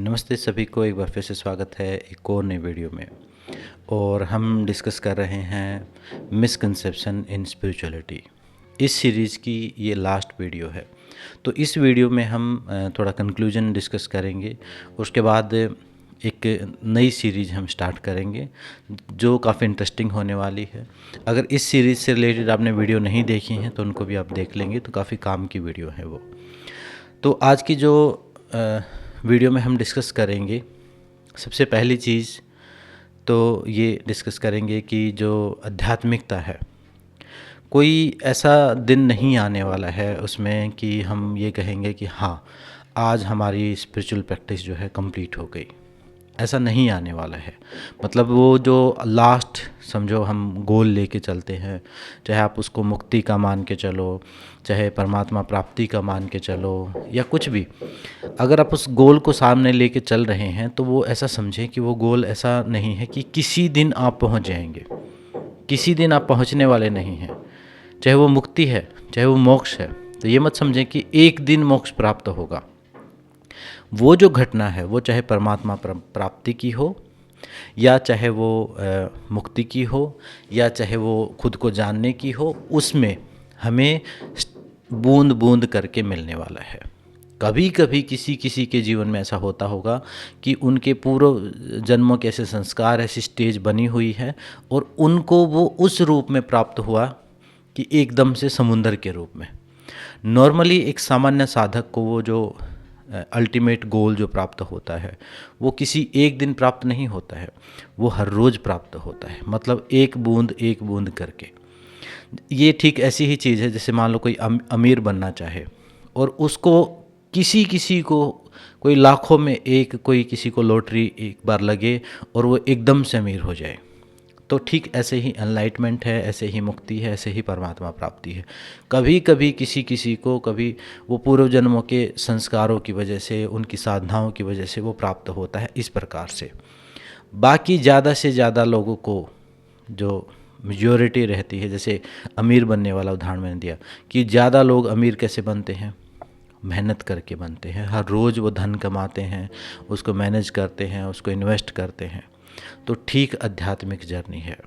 नमस्ते सभी को, एक बार फिर से स्वागत है एक और नई वीडियो में। और हम डिस्कस कर रहे हैं मिसकंसेप्शन इन स्पिरिचुअलिटी। इस सीरीज़ की ये लास्ट वीडियो है। तो इस वीडियो में हम थोड़ा कंक्लूजन डिस्कस करेंगे। उसके बाद एक नई सीरीज़ हम स्टार्ट करेंगे जो काफ़ी इंटरेस्टिंग होने वाली है। अगर इस सीरीज़ से रिलेटेड आपने वीडियो नहीं देखी हैं तो उनको भी आप देख लेंगे, तो काफ़ी काम की वीडियो है वो। तो आज की जो वीडियो में हम डिस्कस करेंगे, सबसे पहली चीज़ तो ये डिस्कस करेंगे कि जो आध्यात्मिकता है, कोई ऐसा दिन नहीं आने वाला है उसमें कि हम ये कहेंगे कि हाँ, आज हमारी स्पिरिचुअल प्रैक्टिस जो है कंप्लीट हो गई। ऐसा नहीं आने वाला है। मतलब वो जो लास्ट समझो हम गोल लेके चलते हैं, चाहे आप उसको मुक्ति का मान के चलो, चाहे परमात्मा प्राप्ति का मान के चलो, या कुछ भी, अगर आप उस गोल को सामने लेके चल रहे हैं तो वो ऐसा समझें कि वो गोल ऐसा नहीं है कि किसी दिन आप पहुंच जाएंगे। किसी दिन आप पहुंचने वाले नहीं हैं। चाहे वो मुक्ति है, चाहे वो मोक्ष है, तो ये मत समझें कि एक दिन मोक्ष प्राप्त होगा। वो जो घटना है वो चाहे परमात्मा प्राप्ति की हो, या चाहे वो मुक्ति की हो, या चाहे वो खुद को जानने की हो, उसमें हमें बूंद बूंद करके मिलने वाला है। कभी कभी किसी किसी के जीवन में ऐसा होता होगा कि उनके पूर्व जन्मों के ऐसे संस्कार, ऐसी स्टेज बनी हुई है और उनको वो उस रूप में प्राप्त हुआ कि एकदम से समुंदर के रूप में। नॉर्मली एक सामान्य साधक को वो जो अल्टीमेट गोल जो प्राप्त होता है वो किसी एक दिन प्राप्त नहीं होता है, वो हर रोज़ प्राप्त होता है। मतलब एक बूंद करके। ये ठीक ऐसी ही चीज़ है जैसे मान लो कोई अमीर बनना चाहे और उसको किसी को कोई लाखों में एक कोई किसी को लॉटरी एक बार लगे और वो एकदम से अमीर हो जाए। तो ठीक ऐसे ही एनलाइटमेंट है, ऐसे ही मुक्ति है, ऐसे ही परमात्मा प्राप्ति है। कभी कभी किसी को कभी वो पूर्व जन्मों के संस्कारों की वजह से, उनकी साधनाओं की वजह से वो प्राप्त होता है इस प्रकार से। बाकी ज़्यादा से ज़्यादा लोगों को जो मेजॉरिटी रहती है, जैसे अमीर बनने वाला उदाहरण मैंने दिया कि ज़्यादा लोग अमीर कैसे बनते हैं, मेहनत करके बनते हैं। हर रोज़ वो धन कमाते हैं, उसको मैनेज करते हैं, उसको इन्वेस्ट करते हैं। तो ठीक आध्यात्मिक जर्नी है।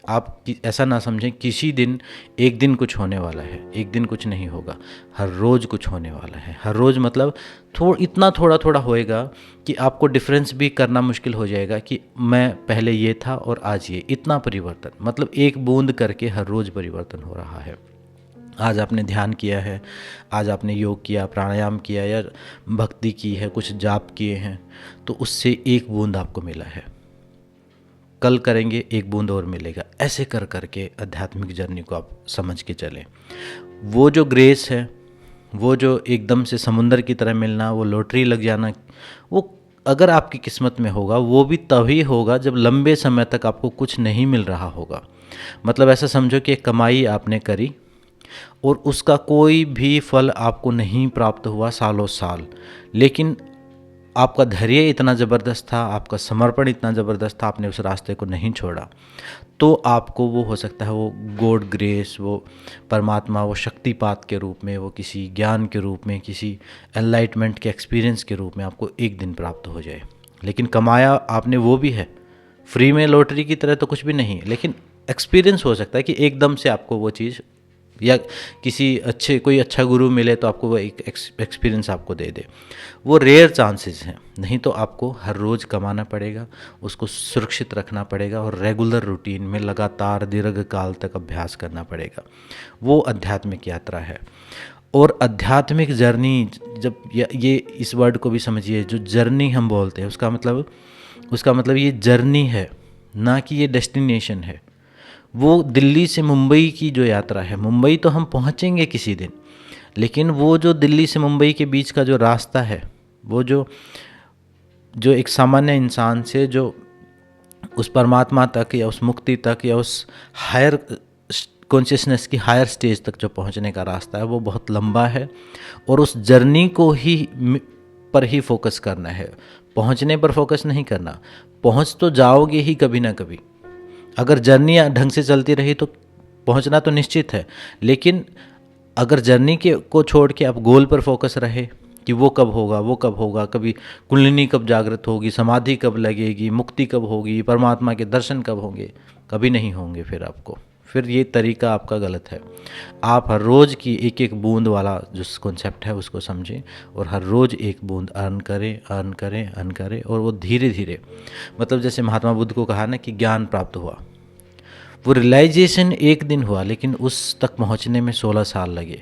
आप ऐसा ना समझें किसी दिन एक दिन कुछ होने वाला है, एक दिन कुछ नहीं होगा। हर रोज़ कुछ होने वाला है। हर रोज़ मतलब इतना थोड़ा थोड़ा होएगा कि आपको डिफरेंस भी करना मुश्किल हो जाएगा कि मैं पहले ये था और आज ये, इतना परिवर्तन। मतलब एक बूंद करके हर रोज़ परिवर्तन हो रहा है। आज आपने ध्यान किया है, आज आपने योग किया, प्राणायाम किया, या भक्ति की है, कुछ जाप किए हैं, तो उससे एक बूंद आपको मिला है। कल करेंगे एक बूंद और मिलेगा। ऐसे कर करके आध्यात्मिक जर्नी को आप समझ के चलें। वो जो ग्रेस है, वो जो एकदम से समुंदर की तरह मिलना, वो लॉटरी लग जाना, वो अगर आपकी किस्मत में होगा वो भी तभी होगा जब लंबे समय तक आपको कुछ नहीं मिल रहा होगा। मतलब ऐसा समझो कि एक कमाई आपने करी और उसका कोई भी फल आपको नहीं प्राप्त हुआ सालों साल, लेकिन आपका धैर्य इतना ज़बरदस्त था, आपका समर्पण इतना ज़बरदस्त था, आपने उस रास्ते को नहीं छोड़ा, तो आपको वो हो सकता है वो गॉड ग्रेस, वो परमात्मा, वो शक्तिपात के रूप में, वो किसी ज्ञान के रूप में, किसी एनलाइटमेंट के एक्सपीरियंस के रूप में आपको एक दिन प्राप्त हो जाए। लेकिन कमाया आपने वो भी है, फ्री में लॉटरी की तरह तो कुछ भी नहीं, लेकिन एक्सपीरियंस हो सकता है कि एकदम से आपको वो चीज़, या कोई अच्छा गुरु मिले तो आपको वो एक एक्सपीरियंस आपको दे दे। वो रेयर चांसेस हैं। नहीं तो आपको हर रोज़ कमाना पड़ेगा, उसको सुरक्षित रखना पड़ेगा और रेगुलर रूटीन में लगातार दीर्घ काल तक अभ्यास करना पड़ेगा। वो आध्यात्मिक यात्रा है। और आध्यात्मिक जर्नी, जब ये इस वर्ड को भी समझिए, जो जर्नी हम बोलते हैं उसका मतलब ये जर्नी है, ना कि ये डेस्टिनेशन है। वो दिल्ली से मुंबई की जो यात्रा है, मुंबई तो हम पहुंचेंगे किसी दिन, लेकिन वो जो दिल्ली से मुंबई के बीच का जो रास्ता है, वो जो एक सामान्य इंसान से जो उस परमात्मा तक या उस मुक्ति तक या उस हायर कॉन्शियसनेस की हायर स्टेज तक जो पहुंचने का रास्ता है, वो बहुत लंबा है। और उस जर्नी को पर ही फोकस करना है, पहुंचने पर फोकस नहीं करना। पहुंच तो जाओगे ही कभी ना कभी। अगर जर्नी ढंग से चलती रही तो पहुंचना तो निश्चित है, लेकिन अगर जर्नी को छोड़ के आप गोल पर फोकस रहे कि वो कब होगा, वो कब होगा, कभी कुंडलिनी कब जागृत होगी, समाधि कब लगेगी, मुक्ति कब होगी, परमात्मा के दर्शन कब होंगे, कभी नहीं होंगे। फिर ये तरीका आपका गलत है। आप हर रोज़ की एक एक बूंद वाला जो कॉन्सेप्ट है उसको समझें और हर रोज़ एक बूंद अर्न करें, अर्न करें, अर्न करें, और वो धीरे धीरे, मतलब जैसे महात्मा बुद्ध को कहा ना कि ज्ञान प्राप्त हुआ, वो रियलाइजेशन एक दिन हुआ, लेकिन उस तक पहुंचने में 16 साल लगे।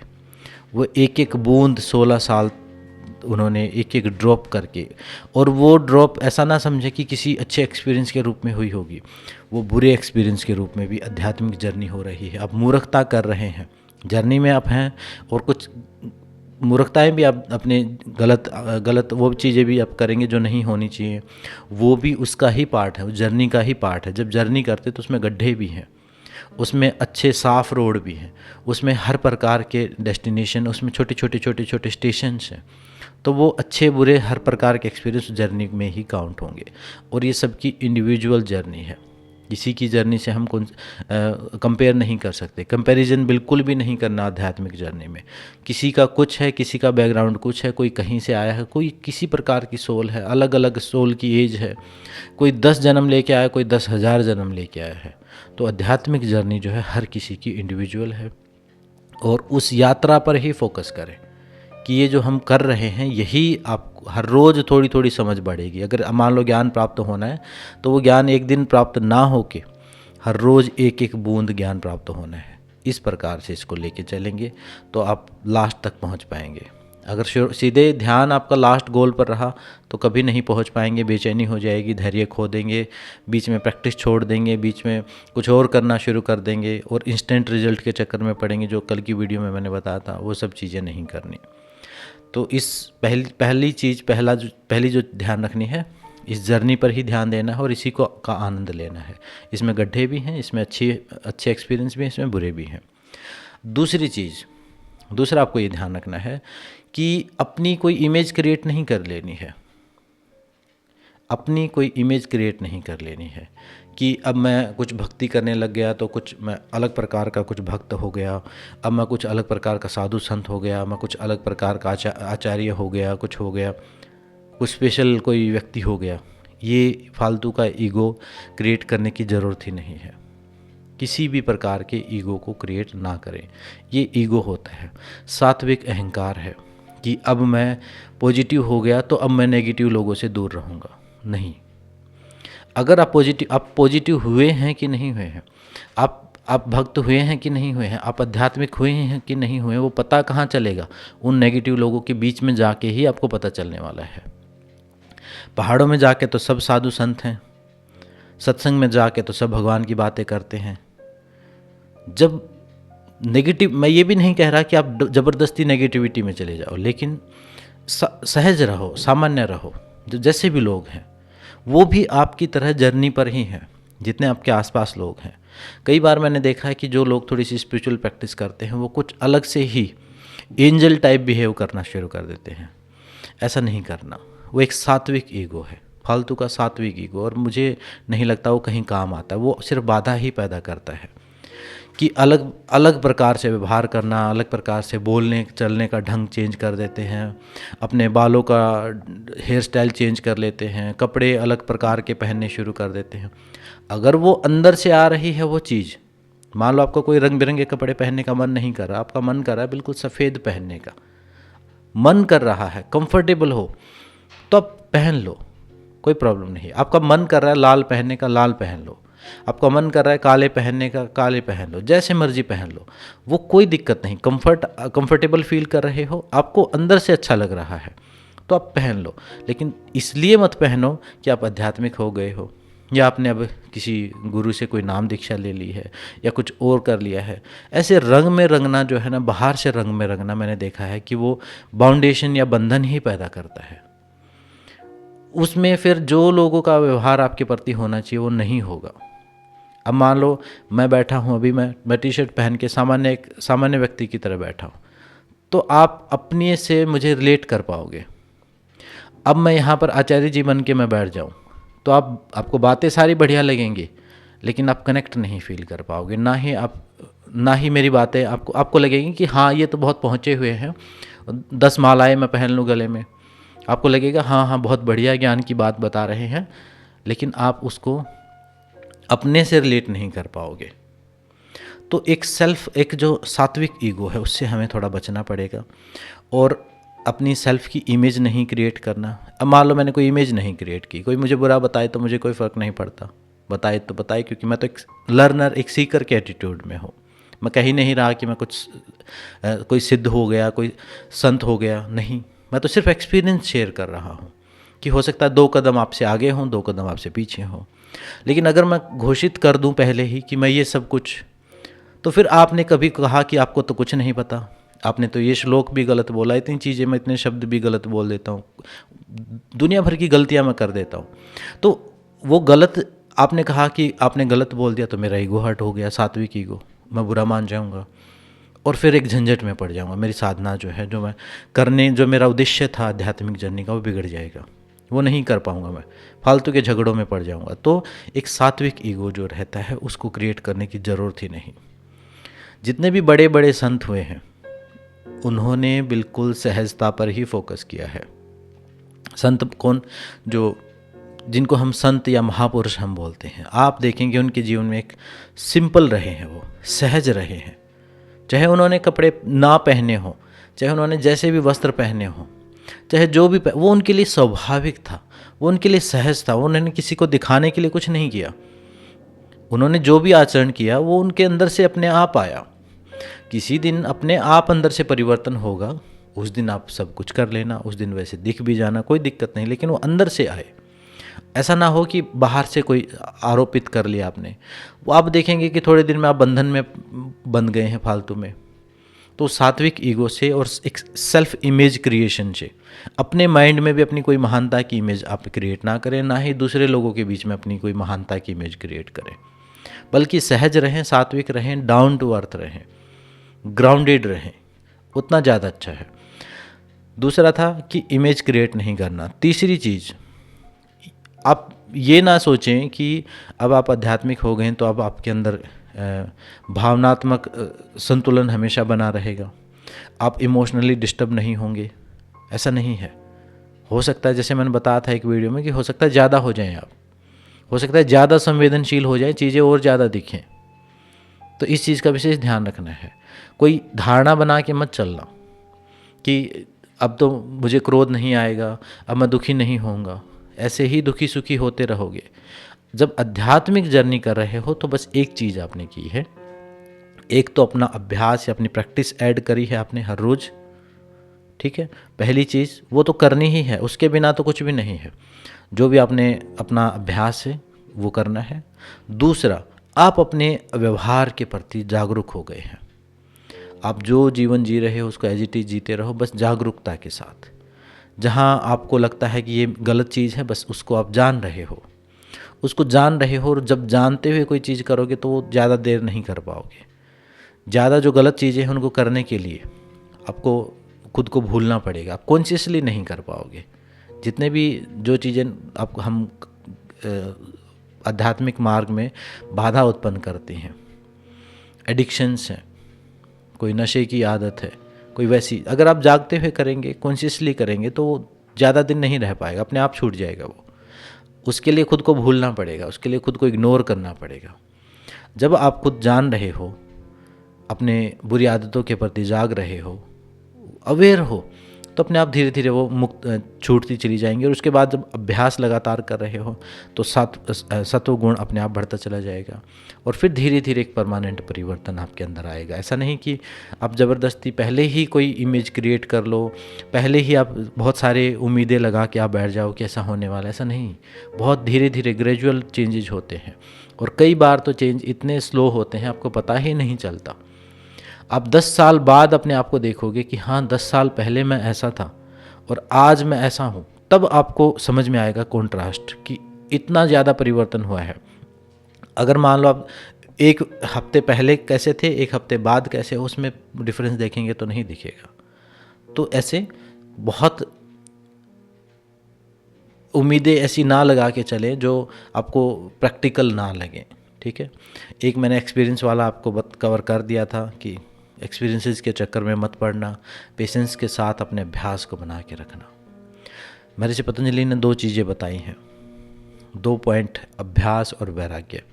वो एक एक बूंद 16 साल उन्होंने एक एक ड्रॉप करके, और वो ड्रॉप ऐसा ना समझे कि किसी अच्छे एक्सपीरियंस के रूप में हुई होगी, वो बुरे एक्सपीरियंस के रूप में भी आध्यात्मिक जर्नी हो रही है। आप मूर्खता कर रहे हैं, जर्नी में आप हैं, और कुछ मूर्खताएं भी आप अपने गलत वो चीज़ें भी आप करेंगे जो नहीं होनी चाहिए, वो भी उसका ही पार्ट है, वो जर्नी का ही पार्ट है। जब जर्नी करते तो उसमें गड्ढे भी हैं, उसमें अच्छे साफ़ रोड भी हैं, उसमें हर प्रकार के डेस्टिनेशन, उसमें छोटे छोटे स्टेशंस हैं। तो वो अच्छे बुरे हर प्रकार के एक्सपीरियंस जर्नी में ही काउंट होंगे, और ये सबकी इंडिविजुअल जर्नी है। किसी की जर्नी से हम कंपेयर नहीं कर सकते, कंपैरिजन बिल्कुल भी नहीं करना आध्यात्मिक जर्नी में। किसी का कुछ है, किसी का बैकग्राउंड कुछ है, कोई कहीं से आया है, कोई किसी प्रकार की सोल है, अलग अलग सोल की एज है, कोई 10 जन्म लेके आया, कोई 10,000 जन्म लेके आया है। तो आध्यात्मिक जर्नी जो है हर किसी की इंडिविजुअल है, और उस यात्रा पर ही फोकस करें कि ये जो हम कर रहे हैं यही आप हर रोज़ थोड़ी थोड़ी समझ बढ़ेगी। अगर मान लो ज्ञान प्राप्त होना है तो वो ज्ञान एक दिन प्राप्त ना होके हर रोज़ एक एक बूंद ज्ञान प्राप्त होना है। इस प्रकार से इसको लेके चलेंगे तो आप लास्ट तक पहुंच पाएंगे। अगर सीधे ध्यान आपका लास्ट गोल पर रहा तो कभी नहीं पहुंच पाएंगे, बेचैनी हो जाएगी, धैर्य खो देंगे, बीच में प्रैक्टिस छोड़ देंगे, बीच में कुछ और करना शुरू कर देंगे, और इंस्टेंट रिजल्ट के चक्कर में पड़ेंगे, जो कल की वीडियो में मैंने बताया था। वो सब चीज़ें नहीं करनी। तो इस पहली जो ध्यान रखनी है, इस जर्नी पर ही ध्यान देना है और इसी को का आनंद लेना है। इसमें गड्ढे भी हैं, इसमें अच्छे एक्सपीरियंस भी हैं, इसमें बुरे भी हैं। दूसरा आपको ये ध्यान रखना है कि अपनी कोई इमेज क्रिएट नहीं कर लेनी है। अपनी कोई इमेज क्रिएट नहीं कर लेनी है कि अब मैं कुछ भक्ति करने लग गया तो कुछ मैं अलग प्रकार का कुछ भक्त हो गया, अब मैं कुछ अलग प्रकार का साधु संत हो गया, मैं कुछ अलग प्रकार का आचार्य हो गया, कुछ हो गया, कुछ स्पेशल कोई व्यक्ति हो गया। ये फालतू का ईगो क्रिएट करने की ज़रूरत ही नहीं है। किसी भी प्रकार के ईगो को क्रिएट ना करें। ये ईगो होता है, सात्विक अहंकार है कि अब मैं पॉजिटिव हो गया तो अब मैं नेगेटिव लोगों से दूर रहूँगा। नहीं, अगर आप पॉजिटिव हुए हैं कि नहीं हुए हैं, आप भक्त हुए हैं कि नहीं हुए हैं, आप आध्यात्मिक हुए हैं कि नहीं हुए, वो पता कहाँ चलेगा? उन नेगेटिव लोगों के बीच में जाके ही आपको पता चलने वाला है। पहाड़ों में जाके तो सब साधु संत हैं, सत्संग में जाके तो सब भगवान की बातें करते हैं। जब नेगेटिव, मैं ये भी नहीं कह रहा कि आप ज़बरदस्ती नेगेटिविटी में चले जाओ, लेकिन सहज रहो, सामान्य रहो। जो जैसे भी लोग हैं वो भी आपकी तरह जर्नी पर ही हैं, जितने आपके आसपास लोग हैं। कई बार मैंने देखा है कि जो लोग थोड़ी सी स्पिरिचुअल प्रैक्टिस करते हैं वो कुछ अलग से ही एंजल टाइप बिहेव करना शुरू कर देते हैं। ऐसा नहीं करना, वो एक सात्विक ईगो है, फालतू का सात्विक ईगो, और मुझे नहीं लगता वो कहीं काम आता है। वो सिर्फ बाधा ही पैदा करता है कि अलग अलग प्रकार से व्यवहार करना, अलग प्रकार से बोलने चलने का ढंग चेंज कर देते हैं, अपने बालों का हेयर स्टाइल चेंज कर लेते हैं, कपड़े अलग प्रकार के पहनने शुरू कर देते हैं। अगर वो अंदर से आ रही है वो चीज़, मान लो आपका कोई रंग बिरंगे कपड़े पहनने का मन नहीं कर रहा, आपका मन कर रहा है बिल्कुल सफ़ेद पहनने का, मन कर रहा है, कंफर्टेबल हो तो आप पहन लो, कोई प्रॉब्लम नहीं। आपका मन कर रहा है लाल पहनने का, लाल पहन लो। आपका मन कर रहा है काले पहनने का, काले पहन लो, जैसे मर्जी पहन लो, वो कोई दिक्कत नहीं। कंफर्टेबल फील कर रहे हो, आपको अंदर से अच्छा लग रहा है तो आप पहन लो। लेकिन इसलिए मत पहनो कि आप आध्यात्मिक हो गए हो, या आपने अब किसी गुरु से कोई नाम दीक्षा ले ली है, या कुछ और कर लिया है। ऐसे रंग में रंगना जो है ना, बाहर से रंग में रंगना, मैंने देखा है कि वो बाउंडेशन या बंधन ही पैदा करता है। उसमें फिर जो लोगों का व्यवहार आपके प्रति होना चाहिए वो नहीं होगा। अब मान लो मैं बैठा हूँ, अभी मैं टी शर्ट पहन के एक सामान्य व्यक्ति की तरह बैठा हूँ, तो आप अपने से मुझे रिलेट कर पाओगे। अब मैं यहाँ पर आचार्य जी बन के मैं बैठ जाऊँ तो आपको बातें सारी बढ़िया लगेंगी, लेकिन आप कनेक्ट नहीं फील कर पाओगे। ना ही मेरी बातें आपको लगेगी कि हाँ ये तो बहुत पहुँचे हुए हैं, 10 मालाएं मैं पहन लूँ गले में, आपको लगेगा हाँ हाँ बहुत बढ़िया ज्ञान की बात बता रहे हैं, लेकिन आप उसको अपने से रिलेट नहीं कर पाओगे। तो एक जो सात्विक ईगो है उससे हमें थोड़ा बचना पड़ेगा, और अपनी सेल्फ की इमेज नहीं क्रिएट करना। अब मान लो मैंने कोई इमेज नहीं क्रिएट की, कोई मुझे बुरा बताए तो मुझे कोई फ़र्क नहीं पड़ता, बताए तो बताए, क्योंकि मैं तो एक लर्नर, एक सीकर के एटीट्यूड में हूँ। मैं कह ही नहीं रहा कि मैं कुछ कोई सिद्ध हो गया, कोई संत हो गया, नहीं, मैं तो सिर्फ एक्सपीरियंस शेयर कर रहा हूँ कि हो सकता है 2 कदम आपसे आगे हों, 2 कदम आपसे पीछे हों। लेकिन अगर मैं घोषित कर दूं पहले ही कि मैं ये सब कुछ, तो फिर आपने कभी कहा कि आपको तो कुछ नहीं पता, आपने तो ये श्लोक भी गलत बोला, इतनी चीज़ें, मैं इतने शब्द भी गलत बोल देता हूँ, दुनिया भर की गलतियाँ मैं कर देता हूँ। तो वो गलत आपने कहा कि आपने गलत बोल दिया, तो मेरा ईगो हर्ट हो गया, सात्विक ईगो, मैं बुरा मान जाऊँगा और फिर एक झंझट में पड़ जाऊँगा। मेरी साधना जो है, जो मैं करने, जो मेरा उद्देश्य था आध्यात्मिक जर्नी का, वो बिगड़ जाएगा, वो नहीं कर पाऊँगा, मैं फालतू के झगड़ों में पड़ जाऊँगा। तो एक सात्विक ईगो जो रहता है उसको क्रिएट करने की ज़रूरत ही नहीं। जितने भी बड़े बड़े संत हुए हैं उन्होंने बिल्कुल सहजता पर ही फोकस किया है। संत कौन? जो जिनको हम संत या महापुरुष हम बोलते हैं, आप देखेंगे उनके जीवन में एक सिंपल रहे हैं, वो सहज रहे हैं। चाहे उन्होंने कपड़े ना पहने हों, चाहे उन्होंने जैसे भी वस्त्र पहने हों, चाहे जो भी वो उनके लिए स्वाभाविक था, वो उनके लिए सहज था। उन्होंने किसी को दिखाने के लिए कुछ नहीं किया। उन्होंने जो भी आचरण किया वो उनके अंदर से अपने आप आया। किसी दिन अपने आप अंदर से परिवर्तन होगा, उस दिन आप सब कुछ कर लेना, उस दिन वैसे दिख भी जाना, कोई दिक्कत नहीं, लेकिन वो अंदर से आए। ऐसा ना हो कि बाहर से कोई आरोपित कर लिया आपने। वो आप देखेंगे कि थोड़े दिन में आप बंधन में बंध गए हैं फालतू में। तो सात्विक ईगो से और एक सेल्फ इमेज क्रिएशन से, अपने माइंड में भी अपनी कोई महानता की इमेज आप क्रिएट ना करें, ना ही दूसरे लोगों के बीच में अपनी कोई महानता की इमेज क्रिएट करें, बल्कि सहज रहें, सात्विक रहें, डाउन टू अर्थ रहें, ग्राउंडेड रहें, उतना ज़्यादा अच्छा है। दूसरा था कि इमेज क्रिएट नहीं करना। तीसरी चीज़, आप ये ना सोचें कि अब आप आध्यात्मिक हो गए तो अब आपके अंदर भावनात्मक संतुलन हमेशा बना रहेगा, आप इमोशनली डिस्टर्ब नहीं होंगे। ऐसा नहीं है। हो सकता है, जैसे मैंने बताया था एक वीडियो में, कि हो सकता है ज़्यादा हो जाएं आप, हो सकता है ज़्यादा संवेदनशील हो जाए, चीज़ें और ज़्यादा दिखें। तो इस चीज़ का विशेष ध्यान रखना है। कोई धारणा बना के मत चलना कि अब तो मुझे क्रोध नहीं आएगा, अब मैं दुखी नहीं होऊंगा। ऐसे ही दुखी सुखी होते रहोगे। जब आध्यात्मिक जर्नी कर रहे हो तो बस एक चीज़ आपने की है, एक तो अपना अभ्यास या अपनी प्रैक्टिस ऐड करी है आपने हर रोज़, ठीक है। पहली चीज़ वो तो करनी ही है, उसके बिना तो कुछ भी नहीं है। जो भी आपने अपना अभ्यास है वो करना है। दूसरा, आप अपने व्यवहार के प्रति जागरूक हो गए हैं। आप जो जीवन जी रहे हो उसको एज इट इज़ जीते रहो, बस जागरूकता के साथ। जहाँ आपको लगता है कि ये गलत चीज़ है, बस उसको आप जान रहे हो, उसको जान रहे हो। और जब जानते हुए कोई चीज़ करोगे तो वो ज़्यादा देर नहीं कर पाओगे। ज़्यादा जो गलत चीज़ें हैं उनको करने के लिए आपको खुद को भूलना पड़ेगा, आप कॉन्शियसली नहीं कर पाओगे। जितने भी जो चीज़ें आप हम आध्यात्मिक मार्ग में बाधा उत्पन्न करती हैं, एडिक्शंस हैं, कोई नशे की आदत है, कोई वैसी, अगर आप जागते हुए करेंगे, कॉन्शियसली करेंगे, तो वो ज़्यादा दिन नहीं रह पाएगा, अपने आप छूट जाएगा वो। उसके लिए खुद को भूलना पड़ेगा, उसके लिए खुद को इग्नोर करना पड़ेगा। जब आप खुद जान रहे हो, अपने बुरी आदतों के प्रति जाग रहे हो, अवेयर हो, तो अपने आप धीरे धीरे वो मुक्त छूटती चली जाएंगी। और उसके बाद जब अभ्यास लगातार कर रहे हो तो सत्व गुण अपने आप बढ़ता चला जाएगा, और फिर धीरे धीरे एक परमानेंट परिवर्तन आपके अंदर आएगा। ऐसा नहीं कि आप ज़बरदस्ती पहले ही कोई इमेज क्रिएट कर लो, पहले ही आप बहुत सारे उम्मीदें लगा के आप बैठ जाओ कि ऐसा होने वाला, ऐसा नहीं। बहुत धीरे धीरे ग्रेजुअल चेंजेज होते हैं, और कई बार तो चेंज इतने स्लो होते हैं आपको पता ही नहीं चलता। आप 10 साल बाद अपने आप को देखोगे कि हाँ 10 साल पहले मैं ऐसा था और आज मैं ऐसा हूँ, तब आपको समझ में आएगा कॉन्ट्रास्ट कि इतना ज़्यादा परिवर्तन हुआ है। अगर मान लो आप एक हफ्ते पहले कैसे थे, एक हफ्ते बाद कैसे हो, उसमें डिफरेंस देखेंगे तो नहीं दिखेगा। तो ऐसे बहुत उम्मीदें ऐसी ना लगा के चले जो आपको प्रैक्टिकल ना लगे, ठीक है। एक मैंने एक्सपीरियंस वाला आपको कवर कर दिया था कि एक्सपीरियंसेस के चक्कर में मत पड़ना, पेशेंस के साथ अपने अभ्यास को बना के रखना। महर्षि पतंजलि ने 2 चीज़ें बताई हैं, 2 पॉइंट, अभ्यास और वैराग्य।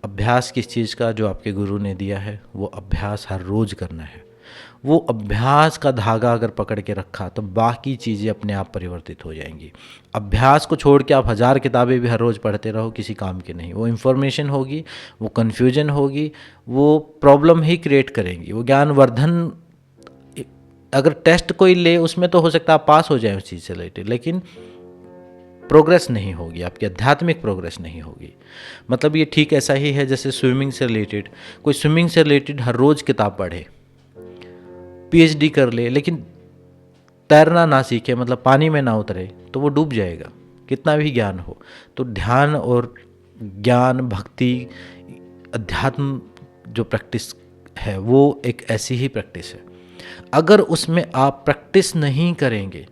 अभ्यास किस चीज़ का? जो आपके गुरु ने दिया है, वो अभ्यास हर रोज़ करना है। वो अभ्यास का धागा अगर पकड़ के रखा तो बाकी चीज़ें अपने आप परिवर्तित हो जाएंगी। अभ्यास को छोड़ के आप 1000 किताबें भी हर रोज़ पढ़ते रहो, किसी काम की नहीं। वो इन्फॉर्मेशन होगी, वो कन्फ्यूजन होगी, वो प्रॉब्लम ही क्रिएट करेंगी। वो ज्ञानवर्धन अगर टेस्ट कोई ले उसमें तो हो सकता है आप पास हो जाए उस चीज़ से रिलेटेड, लेकिन प्रोग्रेस नहीं होगी, आपकी आध्यात्मिक प्रोग्रेस नहीं होगी। मतलब ये ठीक ऐसा ही है जैसे स्विमिंग से रिलेटेड, कोई स्विमिंग से रिलेटेड हर रोज़ किताब पढ़े, पीएचडी कर ले, लेकिन तैरना ना सीखे, मतलब पानी में ना उतरे, तो वो डूब जाएगा, कितना भी ज्ञान हो। तो ध्यान और ज्ञान, भक्ति, अध्यात्म जो प्रैक्टिस है वो एक ऐसी ही प्रैक्टिस है। अगर उसमें आप प्रैक्टिस नहीं करेंगे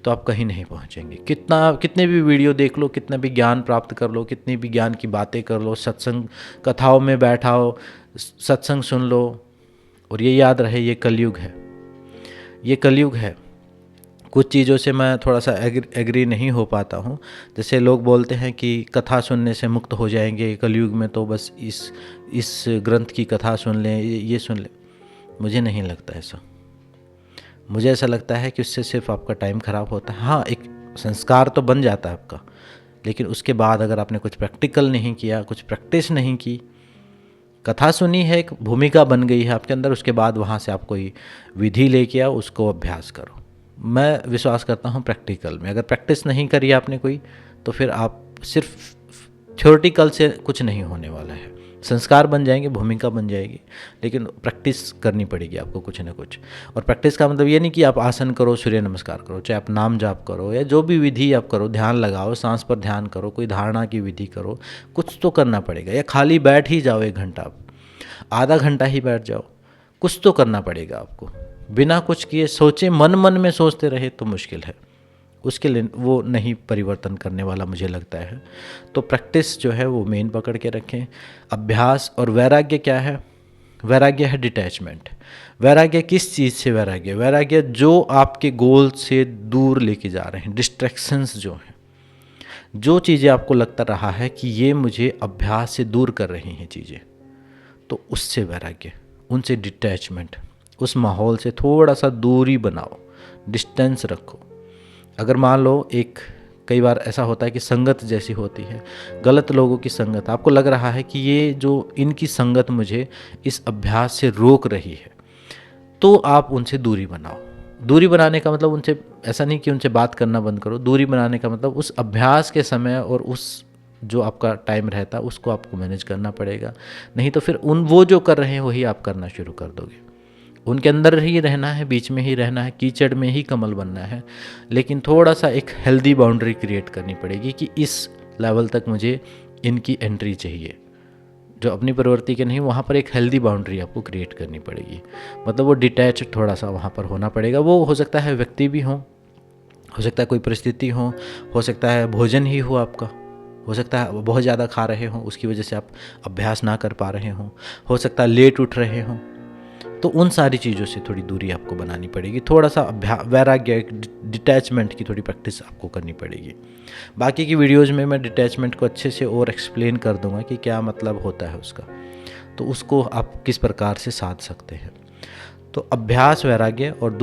तो आप कहीं नहीं पहुंचेंगे। कितने भी वीडियो देख लो, कितना भी ज्ञान प्राप्त कर लो, कितनी भी ज्ञान की बातें कर लो, सत्संग कथाओं में बैठाओ, सत्संग सुन लो, और ये याद रहे ये कलयुग है, ये कलयुग है। कुछ चीज़ों से मैं थोड़ा सा एग्री नहीं हो पाता हूँ। जैसे लोग बोलते हैं कि कथा सुनने से मुक्त हो जाएंगे कलयुग में, तो बस इस ग्रंथ की कथा सुन लें, ये सुन लें। मुझे नहीं लगता ऐसा। मुझे ऐसा लगता है कि उससे सिर्फ आपका टाइम ख़राब होता है। हाँ, एक संस्कार तो बन जाता है आपका, लेकिन उसके बाद अगर आपने कुछ प्रैक्टिकल नहीं किया, कुछ प्रैक्टिस नहीं की, कथा सुनी है, एक भूमिका बन गई है आपके अंदर, उसके बाद वहाँ से आप कोई विधि लेके आओ, उसको अभ्यास करो। मैं विश्वास करता हूँ प्रैक्टिकल में। अगर प्रैक्टिस नहीं करी आपने कोई, तो फिर आप सिर्फ थ्योरेटिकल से कुछ नहीं होने वाला है। संस्कार बन जाएंगे, भूमिका बन जाएगी, लेकिन प्रैक्टिस करनी पड़ेगी आपको कुछ ना कुछ। और प्रैक्टिस का मतलब ये नहीं कि आप आसन करो, सूर्य नमस्कार करो, चाहे आप नाम जाप करो या जो भी विधि आप करो, ध्यान लगाओ, सांस पर ध्यान करो, कोई धारणा की विधि करो, कुछ तो करना पड़ेगा। या खाली बैठ ही जाओ 1 घंटा, आधा घंटा ही बैठ जाओ, कुछ तो करना पड़ेगा आपको। बिना कुछ किए सोचे, मन में सोचते रहे तो मुश्किल है, उसके लिए वो नहीं परिवर्तन करने वाला मुझे लगता है। तो प्रैक्टिस जो है वो मेन पकड़ के रखें, अभ्यास। और वैराग्य क्या है? वैराग्य है डिटैचमेंट। वैराग्य किस चीज़ से? वैराग्य जो आपके गोल से दूर लेके जा रहे हैं, डिस्ट्रैक्शंस जो हैं, जो चीज़ें आपको लगता रहा है कि ये मुझे अभ्यास से दूर कर रही हैं चीज़ें, तो उससे वैराग्य, उनसे डिटैचमेंट, उस माहौल से थोड़ा सा दूरी बनाओ, डिस्टेंस रखो। अगर मान लो कई बार ऐसा होता है कि संगत जैसी होती है, गलत लोगों की संगत, आपको लग रहा है कि ये जो इनकी संगत मुझे इस अभ्यास से रोक रही है, तो आप उनसे दूरी बनाओ। दूरी बनाने का मतलब उनसे ऐसा नहीं कि उनसे बात करना बंद करो। दूरी बनाने का मतलब उस अभ्यास के समय और उस जो आपका टाइम रहता है उसको आपको मैनेज करना पड़ेगा। नहीं तो फिर वो जो कर रहे हैं वही आप करना शुरू कर दोगे। उनके अंदर ही रहना है, बीच में ही रहना है, कीचड़ में ही कमल बनना है। लेकिन थोड़ा सा एक हेल्दी बाउंड्री क्रिएट करनी पड़ेगी कि इस लेवल तक मुझे इनकी एंट्री चाहिए, जो अपनी प्रवृत्ति के नहीं, वहाँ पर एक हेल्दी बाउंड्री आपको क्रिएट करनी पड़ेगी। मतलब वो डिटैच थोड़ा सा वहाँ पर होना पड़ेगा। वो हो सकता है व्यक्ति भी हो सकता है कोई परिस्थिति हो सकता है भोजन ही हो आपका, हो सकता है बहुत ज़्यादा खा रहे हों, उसकी वजह से आप अभ्यास ना कर पा रहे हों, हो सकता है लेट उठ रहे हों। तो उन सारी चीज़ों से थोड़ी दूरी आपको बनानी पड़ेगी। थोड़ा सा वैराग्य, डिटैचमेंट की थोड़ी प्रैक्टिस आपको करनी पड़ेगी। बाकी की वीडियोस में मैं डिटैचमेंट को अच्छे से और एक्सप्लेन कर दूंगा कि क्या मतलब होता है उसका, तो उसको आप किस प्रकार से साध सकते हैं। तो अभ्यास, वैराग्य और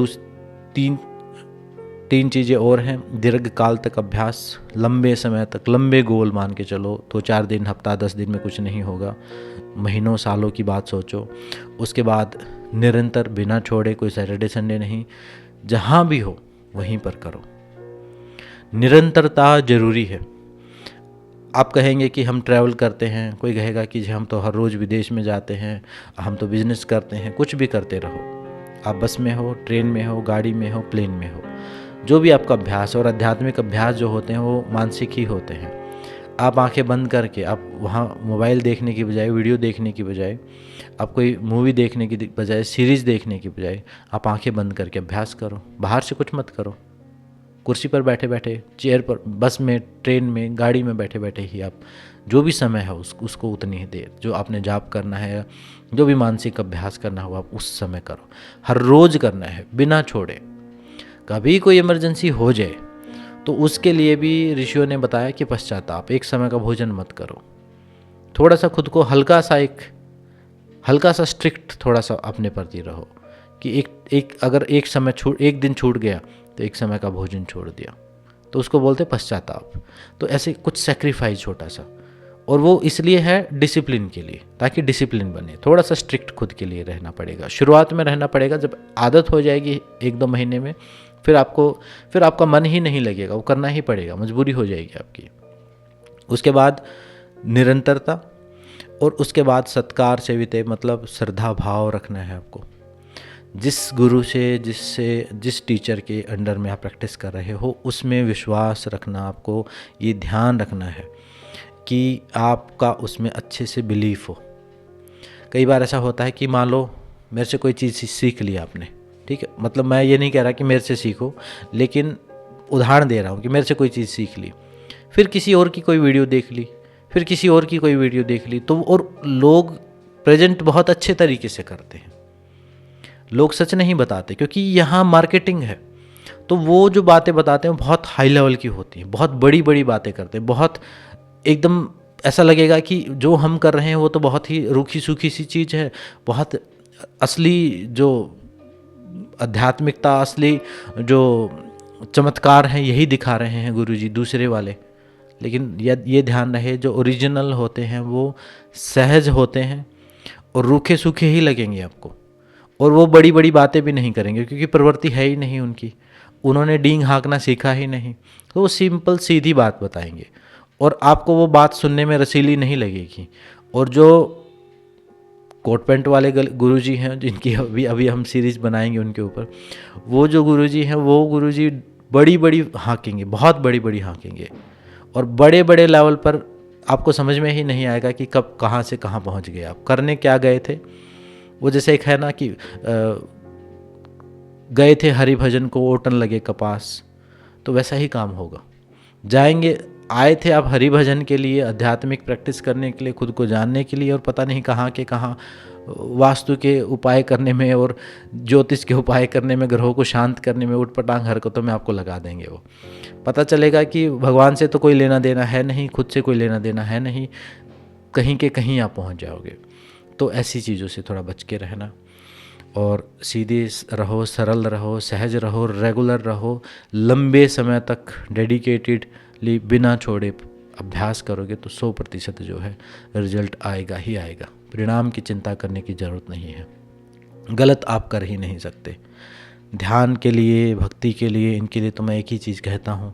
तीन चीज़ें और हैं। दीर्घ काल तक अभ्यास, लंबे समय तक, लंबे गोल मान के चलो, 2-4 दिन, हफ्ता, 10 दिन में कुछ नहीं होगा, महीनों सालों की बात सोचो। उसके बाद निरंतर बिना छोड़े, कोई सैटरडे संडे नहीं, जहाँ भी हो वहीं पर करो। निरंतरता जरूरी है। आप कहेंगे कि हम ट्रैवल करते हैं, कोई कहेगा कि हम तो हर रोज़ विदेश में जाते हैं, हम तो बिजनेस करते हैं। कुछ भी करते रहो, आप बस में हो, ट्रेन में हो, गाड़ी में हो, प्लेन में हो, जो भी आपका अभ्यास और आध्यात्मिक अभ्यास जो होते हैं वो मानसिक ही होते हैं। आप आंखें बंद करके, आप वहाँ मोबाइल देखने की बजाय, वीडियो देखने की बजाय, आप कोई मूवी देखने की बजाय, सीरीज़ देखने की बजाय, आप आंखें बंद करके अभ्यास करो। बाहर से कुछ मत करो, कुर्सी पर बैठे बैठे, चेयर पर, बस में, ट्रेन में, गाड़ी में बैठे बैठे ही आप जो भी समय है उसको उतनी ही देर, जो आपने जाप करना है, जो भी मानसिक अभ्यास करना हो आप उस समय करो। हर रोज़ करना है बिना छोड़े। कभी कोई इमरजेंसी हो जाए तो उसके लिए भी ऋषियों ने बताया कि पश्चाताप, एक समय का भोजन मत करो। थोड़ा सा खुद को हल्का सा स्ट्रिक्ट थोड़ा सा अपने प्रति रहो कि अगर एक दिन छूट गया तो एक समय का भोजन छोड़ दिया, तो उसको बोलते पश्चाताप। तो ऐसे कुछ सेक्रीफाइस छोटा सा, और वो इसलिए है डिसिप्लिन के लिए, ताकि डिसिप्लिन बने। थोड़ा सा स्ट्रिक्ट खुद के लिए रहना पड़ेगा, शुरुआत में रहना पड़ेगा। जब आदत हो जाएगी 1-2 महीने में, फिर आपका मन ही नहीं लगेगा, वो करना ही पड़ेगा, मजबूरी हो जाएगी आपकी। उसके बाद निरंतरता, और उसके बाद सत्कार सेविते, मतलब श्रद्धा भाव रखना है आपको। जिस गुरु से, जिस टीचर के अंडर में आप प्रैक्टिस कर रहे हो उसमें विश्वास रखना, आपको ये ध्यान रखना है कि आपका उसमें अच्छे से बिलीफ हो। कई बार ऐसा होता है कि मान लो मेरे से कोई चीज़ सीख ली आपने, ठीक है, मतलब मैं ये नहीं कह रहा कि मेरे से सीखो, लेकिन उदाहरण दे रहा हूँ कि मेरे से कोई चीज़ सीख ली, फिर किसी और की कोई वीडियो देख ली, फिर किसी और की कोई वीडियो देख ली, तो और लोग प्रेजेंट बहुत अच्छे तरीके से करते हैं, लोग सच नहीं बताते, क्योंकि यहाँ मार्केटिंग है। तो वो जो बातें बताते हैं बहुत हाई लेवल की होती हैं, बहुत बड़ी बड़ी बातें करते हैं, बहुत एकदम ऐसा लगेगा कि जो हम कर रहे हैं वो तो बहुत ही रूखी सूखी सी चीज़ है, बहुत असली जो आध्यात्मिकता, असली जो चमत्कार हैं यही दिखा रहे हैं गुरुजी दूसरे वाले। लेकिन ये ध्यान रहे, जो ओरिजिनल होते हैं वो सहज होते हैं और रूखे सूखे ही लगेंगे आपको, और वो बड़ी बड़ी बातें भी नहीं करेंगे, क्योंकि प्रवृत्ति है ही नहीं उनकी, उन्होंने डींग हाँकना सीखा ही नहीं। तो वो सिंपल सीधी बात बताएंगे और आपको वो बात सुनने में रसीली नहीं लगेगी। और जो कोट पैंट वाले गुरुजी हैं, जिनकी अभी हम सीरीज़ बनाएंगे उनके ऊपर, वो जो गुरुजी हैं वो गुरुजी बड़ी बड़ी हाँकेंगे, बहुत बड़ी बड़ी हाँकेंगे, और बड़े बड़े लेवल पर आपको समझ में ही नहीं आएगा कि कब कहाँ से कहाँ पहुँच गए, आप करने क्या गए थे। वो जैसे एक है ना कि गए थे हरि भजन को ओटन लगे कपास, तो वैसा ही काम होगा। आए थे आप हरि भजन के लिए, आध्यात्मिक प्रैक्टिस करने के लिए, खुद को जानने के लिए, और पता नहीं कहाँ के कहाँ वास्तु के उपाय करने में और ज्योतिष के उपाय करने में, ग्रहों को शांत करने में, उठपटांग हरकतों में आपको लगा देंगे। वो पता चलेगा कि भगवान से तो कोई लेना देना है नहीं, खुद से कोई लेना देना है नहीं, कहीं के कहीं आप पहुंच जाओगे। तो ऐसी चीज़ों से थोड़ा बच के रहना, और सीधे रहो, सरल रहो, सहज रहो, रेगुलर रहो, लंबे समय तक डेडिकेटेडली बिना छोड़े अभ्यास करोगे तो 100% जो है रिजल्ट आएगा ही आएगा। परिणाम की चिंता करने की ज़रूरत नहीं है, गलत आप कर ही नहीं सकते। ध्यान के लिए, भक्ति के लिए, इनके लिए तो मैं एक ही चीज़ कहता हूँ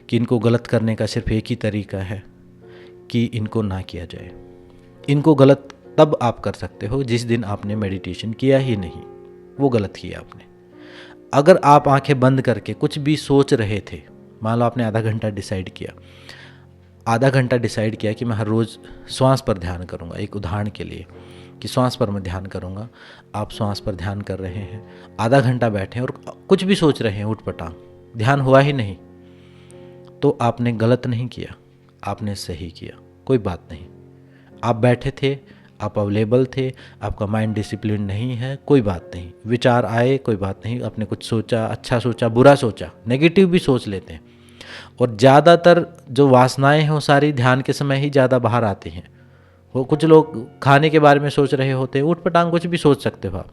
कि इनको गलत करने का सिर्फ एक ही तरीका है कि इनको ना किया जाए। इनको गलत तब आप कर सकते हो जिस दिन आपने मेडिटेशन किया ही नहीं, वो गलत किया आपने। अगर आप आंखें बंद करके कुछ भी सोच रहे थे, मान लो आपने आधा घंटा डिसाइड किया कि मैं हर रोज़ श्वास पर ध्यान करूंगा, एक उदाहरण के लिए कि श्वास पर मैं ध्यान करूंगा, आप श्वास पर ध्यान कर रहे हैं, आधा घंटा बैठे और कुछ भी सोच रहे हैं उठपटांग, ध्यान हुआ ही नहीं, तो आपने गलत नहीं किया, आपने सही किया। कोई बात नहीं, आप बैठे थे, आप अवेलेबल थे, आपका माइंड डिसिप्लिन नहीं है, कोई बात नहीं, विचार आए, कोई बात नहीं, आपने कुछ सोचा, अच्छा सोचा, बुरा सोचा, नेगेटिव भी सोच लेते हैं, और ज़्यादातर जो वासनाएं हैं वो सारी ध्यान के समय ही ज़्यादा बाहर आती हैं। वो कुछ लोग खाने के बारे में सोच रहे होते हैं, उठपटांग कुछ भी सोच सकते हो आप,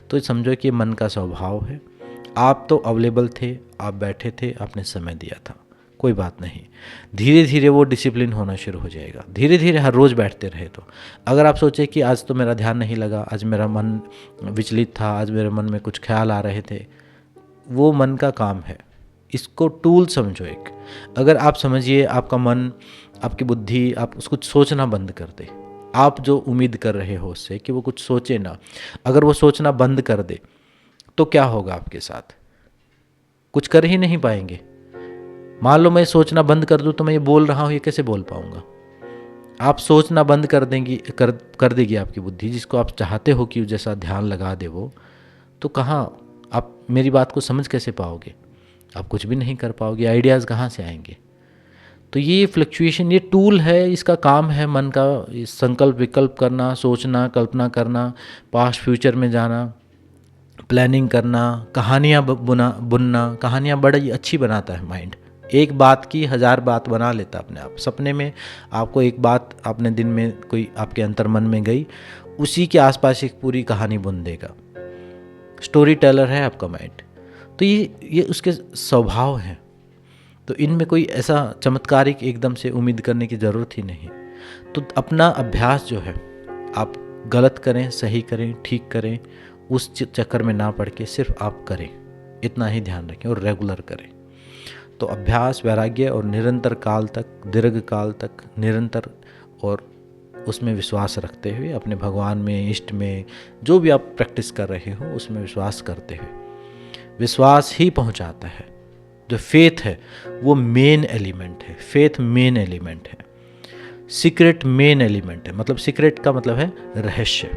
तो समझो कि मन का स्वभाव है। आप तो अवेलेबल थे, आप बैठे थे, आपने समय दिया था, कोई बात नहीं। धीरे धीरे वो डिसिप्लिन होना शुरू हो जाएगा, धीरे धीरे हर रोज़ बैठते रहे तो। अगर आप सोचे कि आज तो मेरा ध्यान नहीं लगा, आज मेरा मन विचलित था, आज मेरे मन में कुछ ख्याल आ रहे थे, वो मन का काम है, इसको टूल समझो एक। अगर आप समझिए आपका मन, आपकी बुद्धि, आप उसको सोचना बंद कर दे, आप जो उम्मीद कर रहे हो उससे कि वो कुछ सोचे ना, अगर वो सोचना बंद कर दे तो क्या होगा आपके साथ? कुछ कर ही नहीं पाएंगे। मान लो मैं सोचना बंद कर दूं तो मैं ये बोल रहा हूं, ये कैसे बोल पाऊंगा? आप सोचना बंद कर देगी आपकी बुद्धि, जिसको आप चाहते हो कि जैसा ध्यान लगा दे वो, तो कहाँ आप मेरी बात को समझ कैसे पाओगे? आप कुछ भी नहीं कर पाओगे, आइडियाज़ कहाँ से आएंगे। तो ये फ्लक्चुएशन, ये टूल है, इसका काम है मन का संकल्प विकल्प करना, सोचना, कल्पना करना, पास्ट फ्यूचर में जाना, प्लानिंग करना, कहानियाँ बुनना। कहानियाँ बड़ी अच्छी बनाता है माइंड, एक बात की 1000 बात बना लेता अपने आप। सपने में आपको एक बात आपने दिन में कोई आपके अंतर मन में गई, उसी के आसपास एक पूरी कहानी बुन देगा। स्टोरी टेलर है आपका माइंड। तो ये उसके स्वभाव हैं। तो इनमें कोई ऐसा चमत्कारिक एकदम से उम्मीद करने की ज़रूरत ही नहीं। तो अपना अभ्यास जो है, आप गलत करें, सही करें, ठीक करें, उस चक्कर में ना पड़ के सिर्फ आप करें, इतना ही ध्यान रखें और रेगुलर करें। तो अभ्यास, वैराग्य और निरंतर काल तक, दीर्घ काल तक निरंतर और उसमें विश्वास रखते हुए अपने भगवान में, इष्ट में, जो भी आप प्रैक्टिस कर रहे हो उसमें विश्वास करते हुए, विश्वास ही पहुंचाता है। जो फेथ है वो मेन एलिमेंट है, फेथ मेन एलिमेंट है, सीक्रेट मेन एलिमेंट है। मतलब सीक्रेट का मतलब है रहस्य।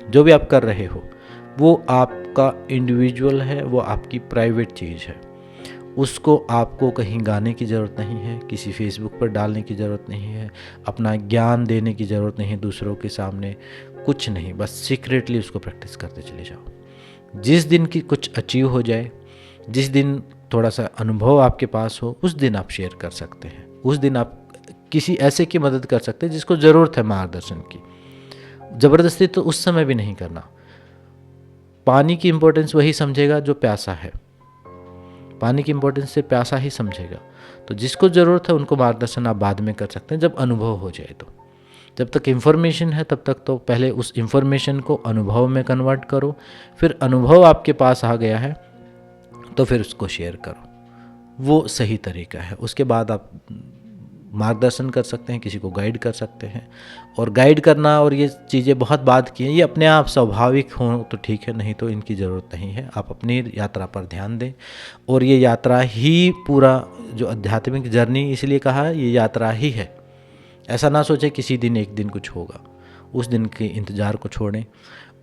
जो भी आप कर रहे हो वो आपका इंडिविजुअल है, वो आपकी प्राइवेट चीज़ है। उसको आपको कहीं गाने की ज़रूरत नहीं है, किसी फेसबुक पर डालने की ज़रूरत नहीं है, अपना ज्ञान देने की ज़रूरत नहीं है दूसरों के सामने, कुछ नहीं। बस सीक्रेटली उसको प्रैक्टिस करते चले जाओ। जिस दिन की कुछ अचीव हो जाए, जिस दिन थोड़ा सा अनुभव आपके पास हो, उस दिन आप शेयर कर सकते हैं। उस दिन आप किसी ऐसे की मदद कर सकते हैं जिसको ज़रूरत है मार्गदर्शन की। ज़बरदस्ती तो उस समय भी नहीं करना। पानी की इम्पोर्टेंस वही समझेगा जो प्यासा है, पानी की इम्पोर्टेंस से प्यासा ही समझेगा। तो जिसको ज़रूरत है उनको मार्गदर्शन आप बाद में कर सकते हैं, जब अनुभव हो जाए। तो जब तक इन्फॉर्मेशन है तब तक तो पहले उस इन्फॉर्मेशन को अनुभव में कन्वर्ट करो, फिर अनुभव आपके पास आ गया है तो फिर उसको शेयर करो, वो सही तरीका है। उसके बाद आप मार्गदर्शन कर सकते हैं, किसी को गाइड कर सकते हैं। और गाइड करना और ये चीज़ें बहुत बात की हैं, ये अपने आप स्वाभाविक हों तो ठीक है, नहीं तो इनकी ज़रूरत नहीं है। आप अपनी यात्रा पर ध्यान दें। और ये यात्रा ही पूरा जो आध्यात्मिक जर्नी, इसलिए कहा ये यात्रा ही है। ऐसा ना सोचें किसी दिन एक दिन कुछ होगा, उस दिन के इंतज़ार को छोड़ें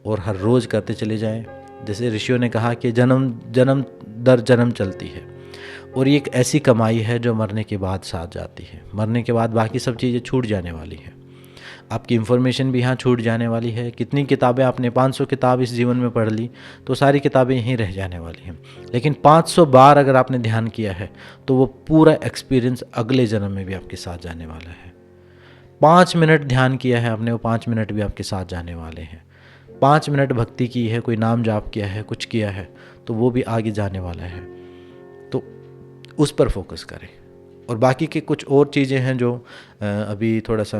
और हर रोज़ करते चले जाएं। जैसे ऋषियों ने कहा कि जन्म जन्म दर जन्म चलती है, और ये एक ऐसी कमाई है जो मरने के बाद साथ जाती है। मरने के बाद बाकी सब चीज़ें छूट जाने वाली हैं, आपकी इन्फॉर्मेशन भी यहाँ छूट जाने वाली है। कितनी किताबें आपने 500 किताब इस जीवन में पढ़ ली तो सारी किताबें यहीं रह जाने वाली हैं। लेकिन 500 बार अगर आपने ध्यान किया है तो वो पूरा एक्सपीरियंस अगले जन्म में भी आपके साथ जाने वाला है। 5 मिनट ध्यान किया है आपने, वो 5 मिनट भी आपके साथ जाने वाले हैं। 5 मिनट भक्ति की है, कोई नाम जाप किया है, कुछ किया है, तो वो भी आगे जाने वाला है। तो उस पर फोकस करें। और बाकी के कुछ और चीज़ें हैं जो अभी थोड़ा सा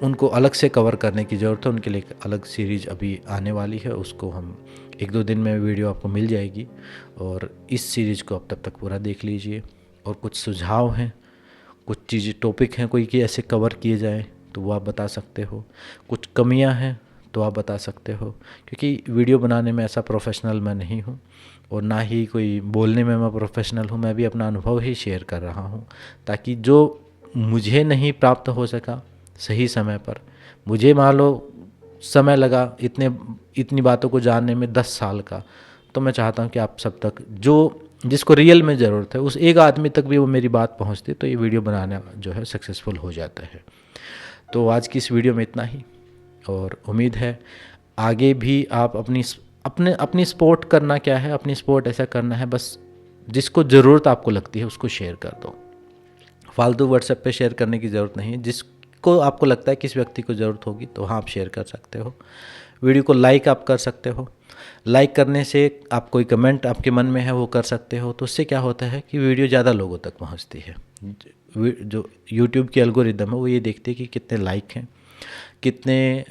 उनको अलग से कवर करने की ज़रूरत है, उनके लिए एक अलग सीरीज़ अभी आने वाली है। उसको हम 1-2 दिन में वीडियो आपको मिल जाएगी, और इस सीरीज़ को आप तब तक पूरा देख लीजिए। और कुछ सुझाव हैं, कुछ चीज़ें टॉपिक हैं कोई कि ऐसे कवर किए जाए तो वो आप बता सकते हो। कुछ कमियां हैं तो आप बता सकते हो, क्योंकि वीडियो बनाने में ऐसा प्रोफेशनल मैं नहीं हूँ और ना ही कोई बोलने में मैं प्रोफेशनल हूँ। मैं भी अपना अनुभव ही शेयर कर रहा हूँ, ताकि जो मुझे नहीं प्राप्त हो सका सही समय पर, मुझे मान लो समय लगा इतनी बातों को जानने में 10 साल का, तो मैं चाहता हूँ कि आप सब तक जिसको रियल में ज़रूरत है उस एक आदमी तक भी वो मेरी बात पहुँचती, तो ये वीडियो बनाना जो है सक्सेसफुल हो जाता है। तो आज की इस वीडियो में इतना ही, और उम्मीद है आगे भी आप अपनी सपोर्ट करना क्या है, अपनी सपोर्ट ऐसा करना है बस जिसको ज़रूरत आपको लगती है उसको शेयर कर दो। फालतू व्हाट्सएप पे शेयर करने की ज़रूरत नहीं है। जिसको आपको लगता है किस व्यक्ति को ज़रूरत होगी तो हाँ आप शेयर कर सकते हो। वीडियो को लाइक आप कर सकते हो। लाइक करने से आप कोई कमेंट आपके मन में है वो कर सकते हो, तो उससे क्या होता है कि वीडियो ज़्यादा लोगों तक पहुंचती है। जो यूट्यूब की एल्गोरिदम है वो ये देखते हैं कि कितने लाइक हैं, कितने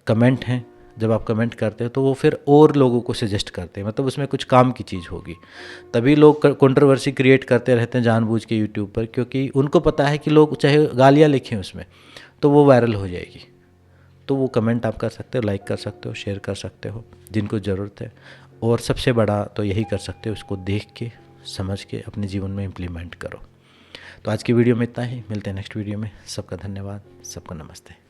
कमेंट हैं। जब आप कमेंट करते हो तो वो फिर और लोगों को सजेस्ट करते हैं, मतलब उसमें कुछ काम की चीज़ होगी। तभी लोग कंट्रोवर्सी क्रिएट करते रहते हैं जानबूझ के यूट्यूब पर, क्योंकि उनको पता है कि लोग चाहे गालियाँ लिखें उसमें तो वो वायरल हो जाएगी। तो वो कमेंट आप कर सकते हो, लाइक कर सकते हो, शेयर कर सकते हो जिनको ज़रूरत है। और सबसे बड़ा तो यही कर सकते हो, उसको देख के समझ के अपने जीवन में इम्प्लीमेंट करो। तो आज की वीडियो में इतना ही, मिलते हैं नेक्स्ट वीडियो में। सबका धन्यवाद, सबका नमस्ते।